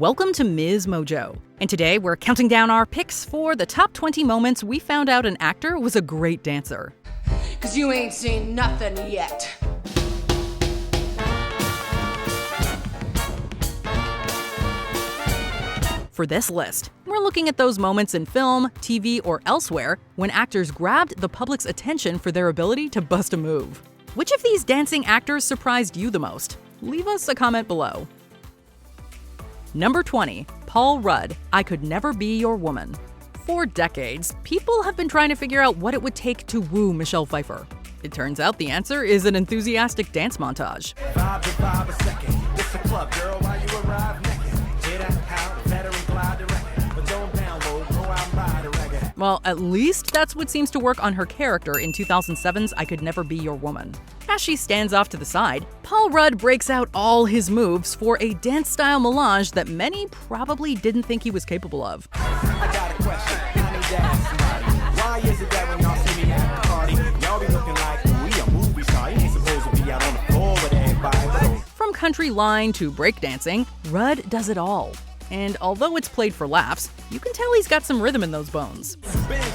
Welcome to MsMojo, and today we're counting down our picks for the top 20 moments we found out an actor was a great dancer. 'Cause you ain't seen nothing yet. For this list, we're looking at those moments in film, TV, or elsewhere when actors grabbed the public's attention for their ability to bust a move. Which of these dancing actors surprised you the most? Leave us a comment below. Number 20, Paul Rudd, I Could Never Be Your Woman. For decades, people have been trying to figure out what it would take to woo Michelle Pfeiffer. It turns out the answer is an enthusiastic dance montage. Well, at least that's what seems to work on her character in 2007's I Could Never Be Your Woman. As she stands off to the side, Paul Rudd breaks out all his moves for a dance-style melange that many probably didn't think he was capable of. I got a question. I need to ask somebody. Why is it that when y'all see me at the party, y'all be looking like we a movie star? You ain't supposed to be out on the floor with everybody. From country line to breakdancing, Rudd does it all. And although it's played for laughs, you can tell he's got some rhythm in those bones.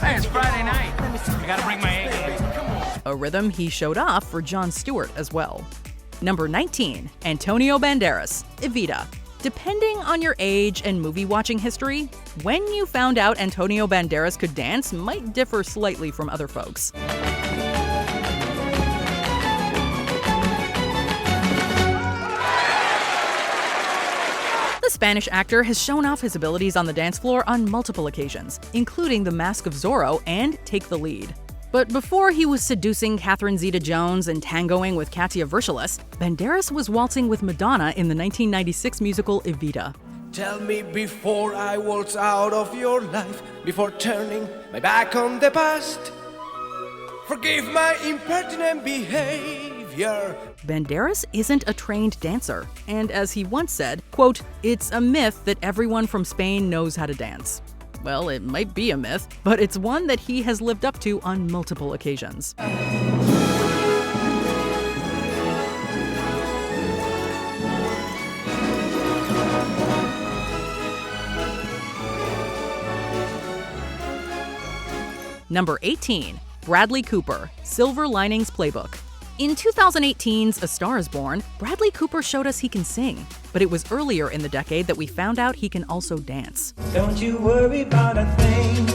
Hey, it's Friday night. I gotta bring my A game. A rhythm he showed off for Jon Stewart as well. Number 19, Antonio Banderas, Evita. Depending on your age and movie watching history, when you found out Antonio Banderas could dance might differ slightly from other folks. The Spanish actor has shown off his abilities on the dance floor on multiple occasions, including The Mask of Zorro and Take the Lead. But before he was seducing Catherine Zeta-Jones and tangoing with Katia Virtulis, Banderas was waltzing with Madonna in the 1996 musical Evita. Tell me before I waltz out of your life, before turning my back on the past. Forgive my impertinent behavior. Banderas isn't a trained dancer, and as he once said, quote, "It's a myth that everyone from Spain knows how to dance." Well, it might be a myth, but it's one that he has lived up to on multiple occasions. Number 18, Bradley Cooper, Silver Linings Playbook. In 2018's A Star is Born, Bradley Cooper showed us he can sing, but it was earlier in the decade that we found out he can also dance. Don't you worry about a thing.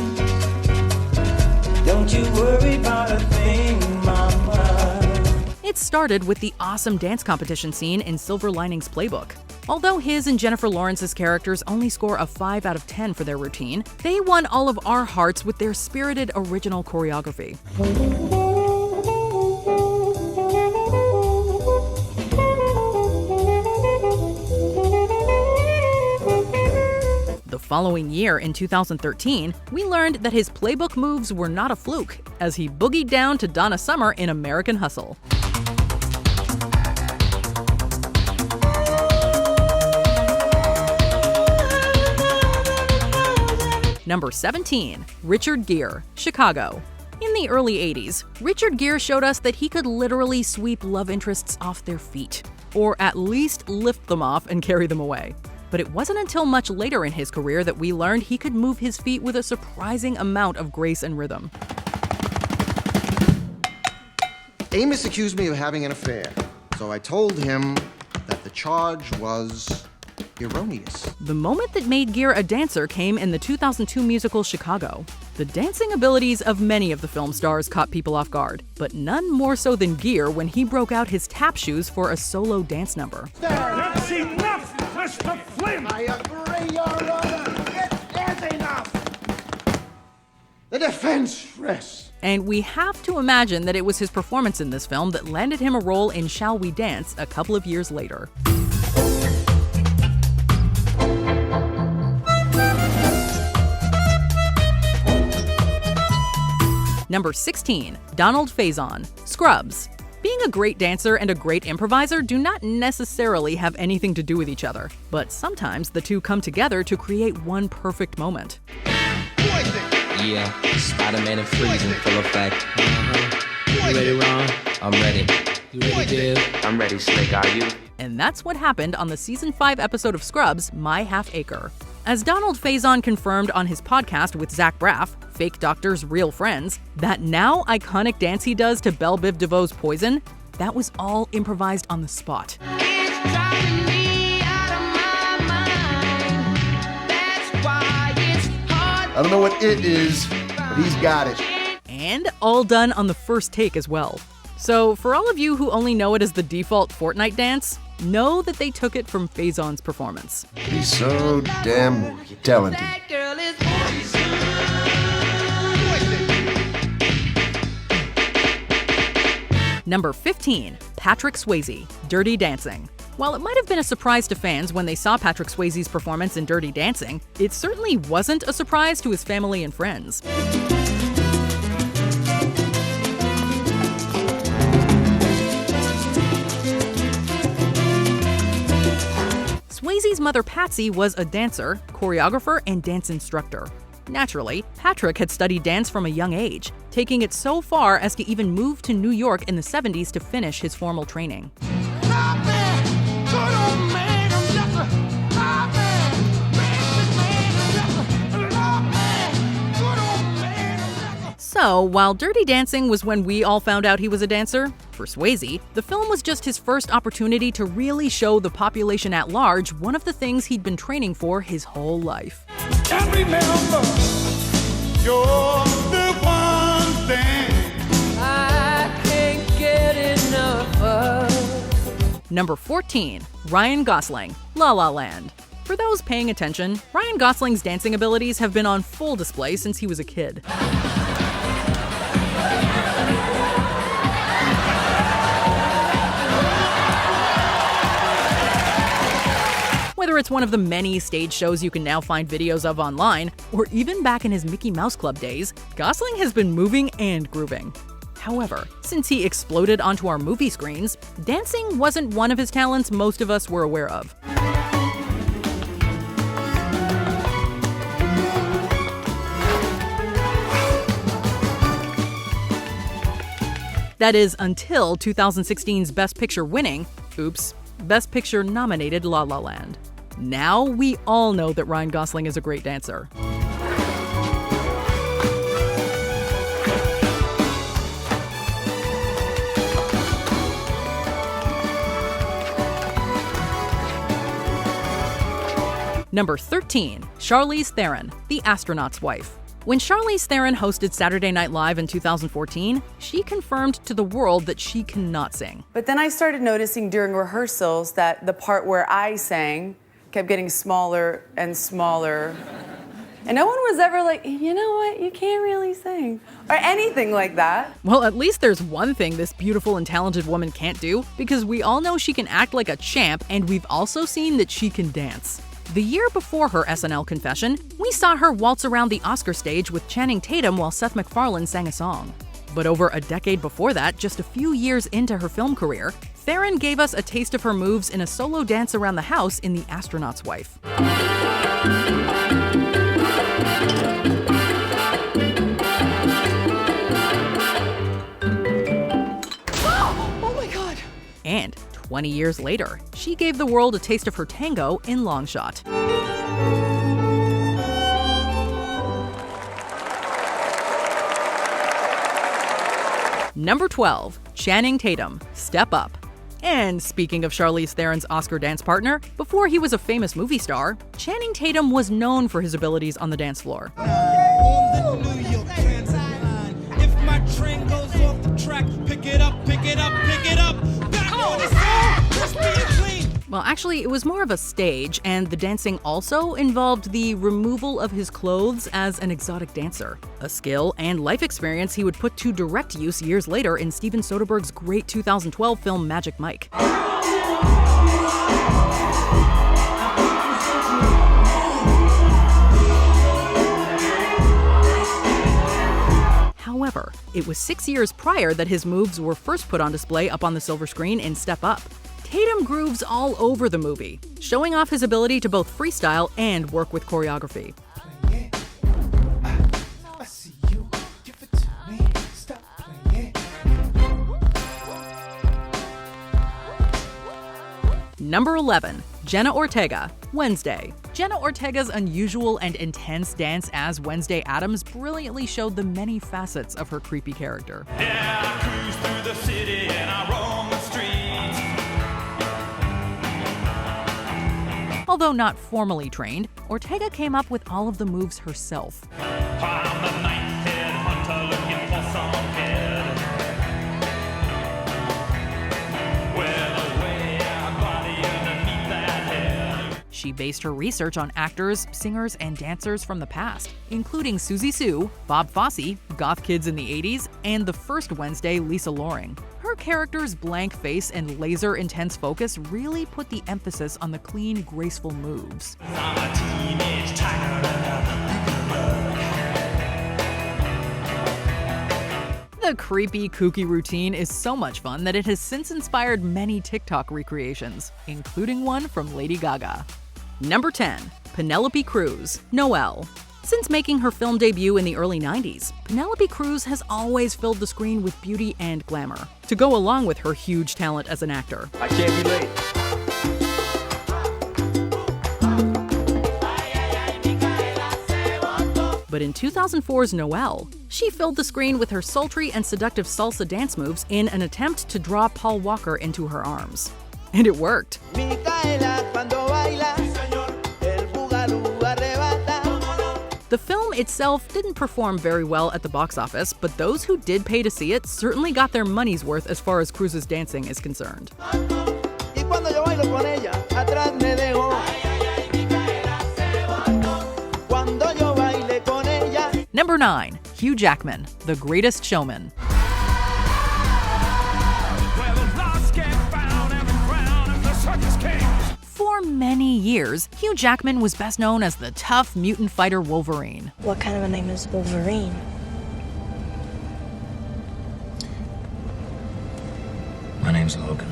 Don't you worry about a thing, mama. It started with the awesome dance competition scene in Silver Linings Playbook. Although his and Jennifer Lawrence's characters only score a 5 out of 10 for their routine, they won all of our hearts with their spirited original choreography. The following year, in 2013, we learned that his playbook moves were not a fluke, as he boogied down to Donna Summer in American Hustle. Number 17, Richard Gere, Chicago. In the early 80s, Richard Gere showed us that he could literally sweep love interests off their feet, or at least lift them off and carry them away. But it wasn't until much later in his career that we learned he could move his feet with a surprising amount of grace and rhythm. Amos accused me of having an affair, so I told him that the charge was erroneous. The moment that made Gere a dancer came in the 2002 musical Chicago. The dancing abilities of many of the film stars caught people off guard, but none more so than Gere when he broke out his tap shoes for a solo dance number. That's enough, Mr. Flynn! I agree, Your Honor. It is enough. The defense rests. And we have to imagine that it was his performance in this film that landed him a role in Shall We Dance a couple of years later. Number 16, Donald Faison, Scrubs. Being a great dancer and a great improviser do not necessarily have anything to do with each other, but sometimes the two come together to create one perfect moment. Yeah, Spider-Man and Freeze in full effect. You ready, Ron? I'm ready. You ready, Dave? I'm ready, Slick, are you? And that's what happened on the season 5 episode of Scrubs, My Half Acre. As Donald Faison confirmed on his podcast with Zach Braff, Fake Doctors, Real Friends, that now iconic dance he does to Belle Biv DeVoe's Poison, that was all improvised on the spot. I don't know what it is, but he's got it. And all done on the first take as well. So for all of you who only know it as the default Fortnite dance, know that they took it from Faison's performance. He's so damn talented. Number 15, Patrick Swayze, Dirty Dancing. While it might have been a surprise to fans when they saw Patrick Swayze's performance in Dirty Dancing, it certainly wasn't a surprise to his family and friends. Swayze's mother Patsy was a dancer, choreographer, and dance instructor. Naturally, Patrick had studied dance from a young age, taking it so far as to even move to New York in the 70s to finish his formal training. So, while Dirty Dancing was when we all found out he was a dancer, for Swayze, the film was just his first opportunity to really show the population at large one of the things he'd been training for his whole life. And remember, you're the one thing I can't get enough of. Number 14, Ryan Gosling, La La Land. For those paying attention, Ryan Gosling's dancing abilities have been on full display since he was a kid. Whether it's one of the many stage shows you can now find videos of online, or even back in his Mickey Mouse Club days, Gosling has been moving and grooving. However, since he exploded onto our movie screens, dancing wasn't one of his talents most of us were aware of. That is until 2016's Best Picture winning, Best Picture nominated La La Land. Now we all know that Ryan Gosling is a great dancer. Number 13, Charlize Theron, the astronaut's wife. When Charlize Theron hosted Saturday Night Live in 2014, she confirmed to the world that she cannot sing. But then I started noticing during rehearsals that the part where I sang kept getting smaller and smaller. And no one was ever like, you know what, you can't really sing, or anything like that. Well, at least there's one thing this beautiful and talented woman can't do, because we all know she can act like a champ, and we've also seen that she can dance. The year before her SNL confession, we saw her waltz around the Oscar stage with Channing Tatum while Seth MacFarlane sang a song. But over a decade before that, just a few years into her film career, Theron gave us a taste of her moves in a solo dance around the house in The Astronaut's Wife. Oh my God! And 20 years later, she gave the world a taste of her tango in Long Shot. Number 12, Channing Tatum, Step Up. And speaking of Charlize Theron's Oscar dance partner, before he was a famous movie star, Channing Tatum was known for his abilities on the dance floor. on the New York Transit line. If my train goes off the track, pick it up, pick it up, pick it up. Back on the song, crispy and clean. Well, actually, it was more of a stage, and the dancing also involved the removal of his clothes as an exotic dancer. A skill and life experience he would put to direct use years later in Steven Soderbergh's great 2012 film Magic Mike. However, it was 6 years prior that his moves were first put on display up on the silver screen in Step Up. Tatum grooves all over the movie, showing off his ability to both freestyle and work with choreography. Number 11. Jenna Ortega, Wednesday. Jenna Ortega's unusual and intense dance as Wednesday Addams brilliantly showed the many facets of her creepy character. Yeah, I cruise through the city and I roam the streets. Although not formally trained, Ortega came up with all of the moves herself. I'm the night-head hunter looking for some head. With a way-out body underneath that head. She based her research on actors, singers, and dancers from the past, including Susie Sue, Bob Fosse, goth kids in the 80s, and the first Wednesday Lisa Loring. Her character's blank face and laser-intense focus really put the emphasis on the clean, graceful moves. I'm a teenage tiger and The creepy, kooky routine is so much fun that it has since inspired many TikTok recreations, including one from Lady Gaga. Number 10. Penelope Cruz, Noelle. Since making her film debut in the early 90s, Penelope Cruz has always filled the screen with beauty and glamour, to go along with her huge talent as an actor. I can't be late. But in 2004's Noelle, she filled the screen with her sultry and seductive salsa dance moves in an attempt to draw Paul Walker into her arms. And it worked. The film itself didn't perform very well at the box office, but those who did pay to see it certainly got their money's worth as far as Cruz's dancing is concerned. Number 9. Hugh Jackman, The Greatest Showman. For many years, Hugh Jackman was best known as the tough mutant fighter Wolverine. What kind of a name is Wolverine? My name's Logan.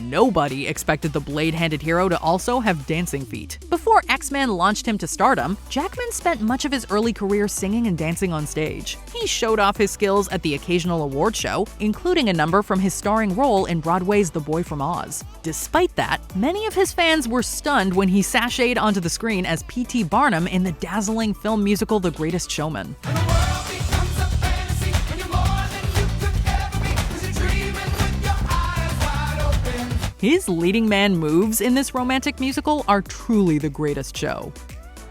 Nobody expected the blade-handed hero to also have dancing feet. Before X-Men launched him to stardom, Jackman spent much of his early career singing and dancing on stage. He showed off his skills at the occasional award show, including a number from his starring role in Broadway's The Boy from Oz. Despite that, many of his fans were stunned when he sashayed onto the screen as P.T. Barnum in the dazzling film musical The Greatest Showman. His leading man moves in this romantic musical are truly the greatest show.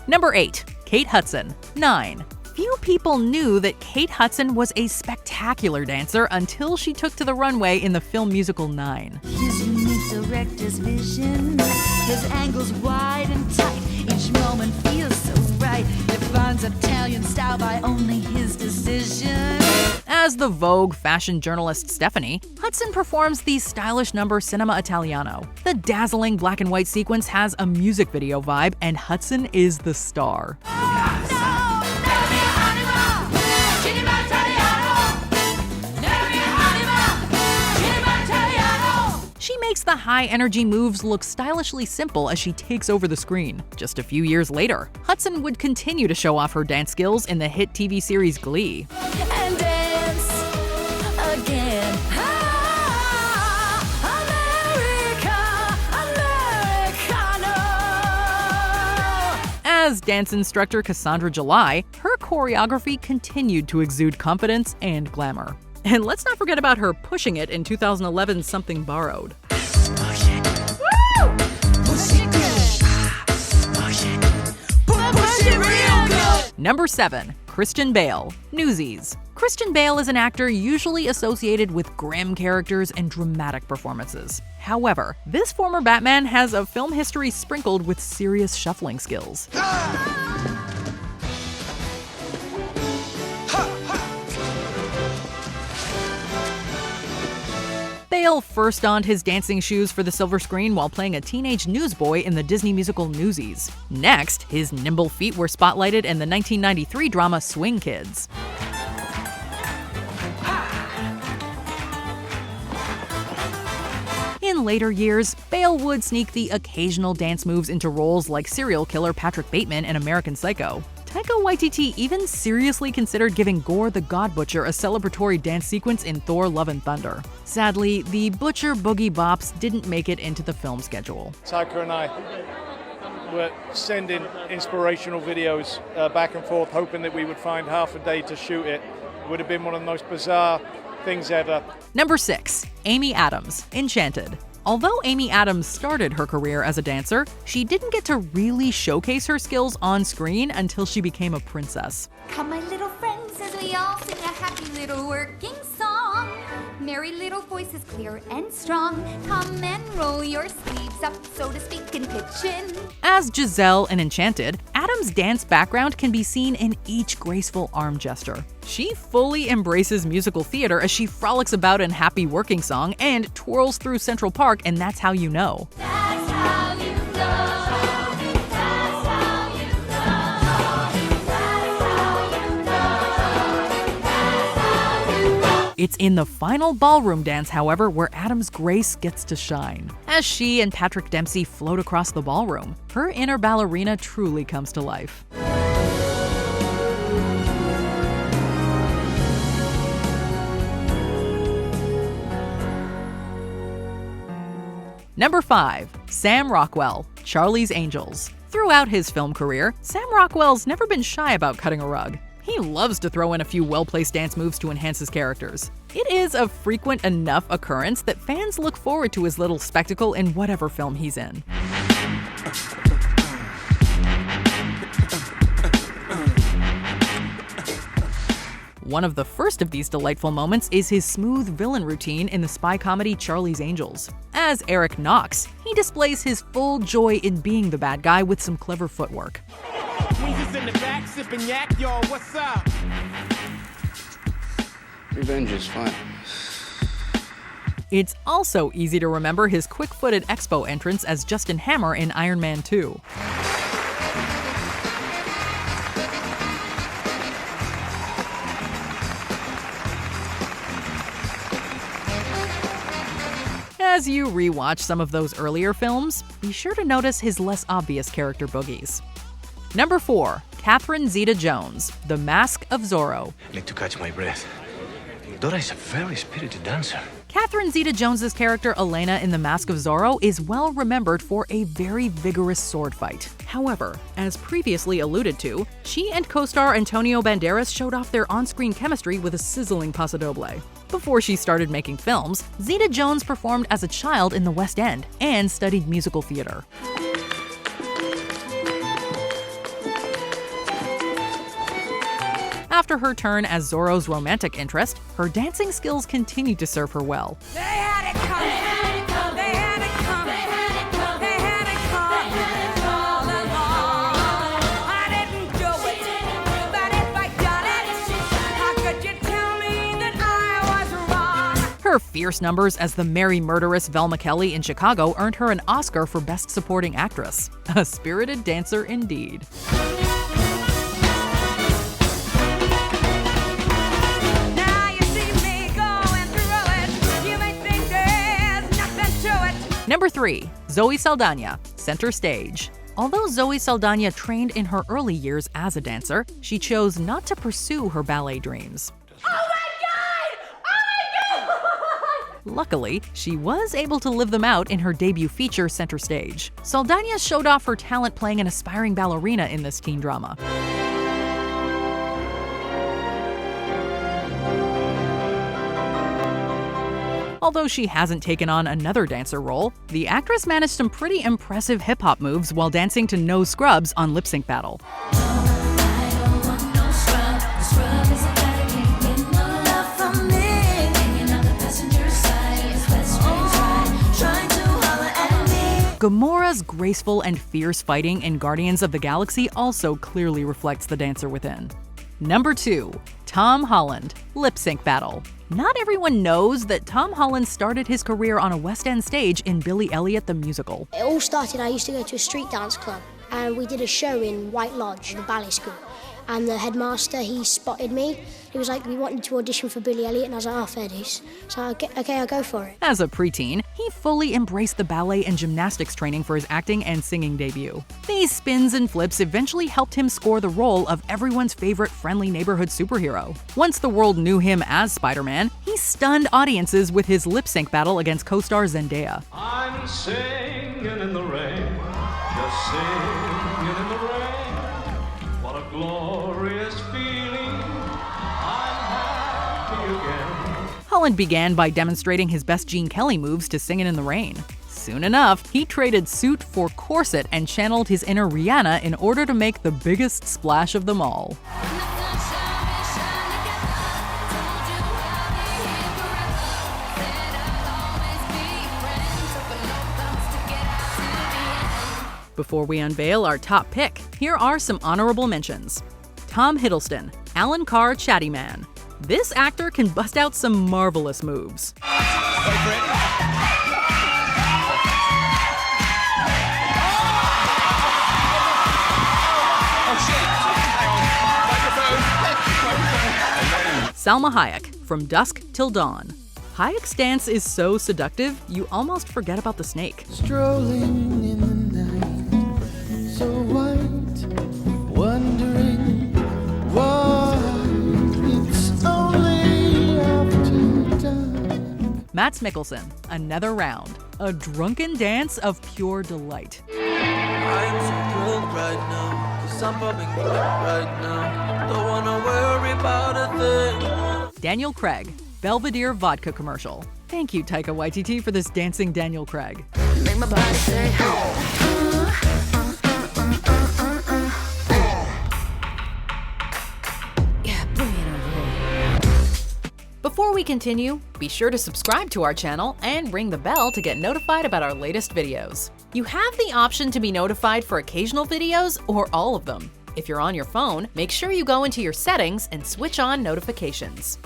Number 8. Kate Hudson, 9. Few people knew that Kate Hudson was a spectacular dancer until she took to the runway in the film musical 9. His unique director's vision, his angles wide and tight, each moment feels so right. Defines Italian style by only his decision. As the Vogue fashion journalist Stephanie, Hudson performs the stylish number Cinema Italiano. The dazzling black and white sequence has a music video vibe, and Hudson is the star. She makes the high-energy moves look stylishly simple as she takes over the screen. Just a few years later, Hudson would continue to show off her dance skills in the hit TV series Glee. And dance again. America, As dance instructor Cassandra July, her choreography continued to exude confidence and glamour. And let's not forget about her pushing it in 2011's Something Borrowed. Number 7. Christian Bale, Newsies. Christian Bale is an actor usually associated with grim characters and dramatic performances. However, this former Batman has a film history sprinkled with serious shuffling skills. Bale first donned his dancing shoes for the silver screen while playing a teenage newsboy in the Disney musical Newsies. Next, his nimble feet were spotlighted in the 1993 drama Swing Kids. In later years, Bale would sneak the occasional dance moves into roles like serial killer Patrick Bateman in American Psycho. Taika Waititi even seriously considered giving Gere the God Butcher a celebratory dance sequence in Thor: Love and Thunder. Sadly, the Butcher Boogie Bops didn't make it into the film schedule. Taika and I were sending inspirational videos back and forth, hoping that we would find half a day to shoot it. It would have been one of the most bizarre things ever. Number 6. Amy Adams, Enchanted. Although Amy Adams started her career as a dancer, she didn't get to really showcase her skills on screen until she became a princess. Come, my little friends, as we all sing a happy little working song. Merry little voices, clear and strong. Come and roll your sleeves up, so to speak, and pitch in. As Giselle in Enchanted, Adams' dance background can be seen in each graceful arm gesture. She fully embraces musical theater as she frolics about in Happy Working Song and twirls through Central Park, and That's How You Know. That's how you go. That's how you go. That's how you go. That's how you go. It's in the final ballroom dance, however, where Adams' grace gets to shine. As she and Patrick Dempsey float across the ballroom, her inner ballerina truly comes to life. Number 5. Sam Rockwell, Charlie's Angels. Throughout his film career, Sam Rockwell's never been shy about cutting a rug. He loves to throw in a few well-placed dance moves to enhance his characters. It is a frequent enough occurrence that fans look forward to his little spectacle in whatever film he's in. One of the first of these delightful moments is his smooth villain routine in the spy comedy Charlie's Angels. As Eric Knox, he displays his full joy in being the bad guy with some clever footwork. Weezer's in the back, sipping yak, y'all, what's up? Revenge is fun. It's also easy to remember his quick-footed expo entrance as Justin Hammer in Iron Man 2. As you rewatch some of those earlier films, be sure to notice his less obvious character boogies. Number 4. Catherine Zeta-Jones, The Mask of Zorro. I need to catch my breath. Dora is a very spirited dancer. Catherine Zeta-Jones's character Elena in The Mask of Zorro is well remembered for a very vigorous sword fight. However, as previously alluded to, she and co-star Antonio Banderas showed off their on-screen chemistry with a sizzling paso doble. Before she started making films, Zeta-Jones performed as a child in the West End and studied musical theater. After her turn as Zorro's romantic interest, her dancing skills continued to serve her well. They had it coming. They had it coming. They had it coming all along. I didn't do it, but if I done it, how could you tell me that I was wrong? Her fierce numbers as the merry murderess Velma Kelly in Chicago earned her an Oscar for Best Supporting Actress. A spirited dancer indeed. Number 3. Zoe Saldana, Center Stage. Although Zoe Saldana trained in her early years as a dancer, she chose not to pursue her ballet dreams. Oh my God! Luckily, she was able to live them out in her debut feature, Center Stage. Saldana showed off her talent playing an aspiring ballerina in this teen drama. Although she hasn't taken on another dancer role, the actress managed some pretty impressive hip-hop moves while dancing to No Scrubs on Lip Sync Battle. Gamora's graceful and fierce fighting in Guardians of the Galaxy also clearly reflects the dancer within. Number 2. Tom Holland, Lip Sync Battle. Not everyone knows that Tom Holland started his career on a West End stage in Billy Elliot the Musical. It all started, I used to go to a street dance club and we did a show in White Lodge, the ballet school. and the headmaster, he spotted me. He was like, we wanted to audition for Billy Elliot, and I was like, oh, fair dues. So, okay, I'll go for it. As a preteen, he fully embraced the ballet and gymnastics training for his acting and singing debut. These spins and flips eventually helped him score the role of everyone's favorite friendly neighborhood superhero. Once the world knew him as Spider-Man, he stunned audiences with his lip-sync battle against co-star Zendaya. I'm singing in the rain, just singing in the rain. What a glorious feeling, I'm happy again. Holland began by demonstrating his best Gene Kelly moves to Singin' in the Rain. Soon enough, he traded suit for corset and channeled his inner Rihanna in order to make the biggest splash of them all. Before we unveil our top pick, here are some honorable mentions. Tom Hiddleston, Alan Carr Chatty Man. This actor can bust out some marvelous moves. Salma Hayek, From Dusk Till Dawn. Hayek's dance is so seductive, you almost forget about the snake. Strolling in the night, so white, wondering why it's only after dark. Mads Mikkelsen, Another Round. A drunken dance of pure delight. I'm so drunk right now, 'cause I'm bumming right now. Don't wanna worry about a thing. Daniel Craig, Belvedere Vodka Commercial. Thank you, Taika Waititi, for this dancing Daniel Craig. Make my body say, Before we continue, be sure to subscribe to our channel and ring the bell to get notified about our latest videos. You have the option to be notified for occasional videos or all of them. If you're on your phone, make sure you go into your settings and switch on notifications.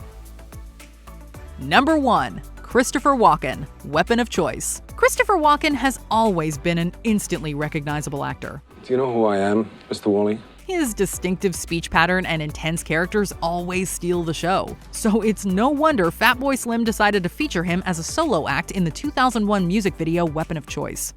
Number 1. Christopher Walken, Weapon of Choice. Christopher Walken has always been an instantly recognizable actor. Do you know who I am, Mr. Wally? His distinctive speech pattern and intense characters always steal the show. So it's no wonder Fatboy Slim decided to feature him as a solo act in the 2001 music video Weapon of Choice.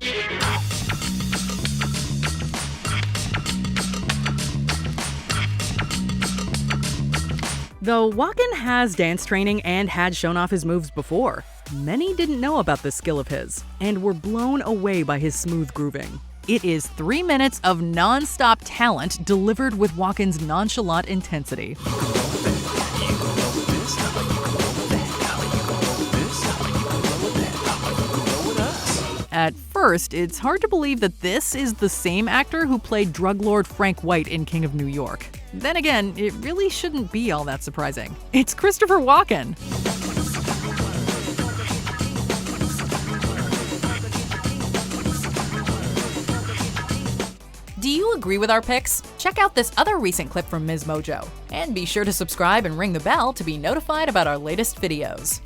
Though Walken has dance training and had shown off his moves before, many didn't know about this skill of his and were blown away by his smooth grooving. It is 3 minutes of non-stop talent delivered with Walken's nonchalant intensity. At first, it's hard to believe that this is the same actor who played drug lord Frank White in King of New York. Then again, it really shouldn't be all that surprising. It's Christopher Walken! Do you agree with our picks? Check out this other recent clip from MsMojo. And be sure to subscribe and ring the bell to be notified about our latest videos.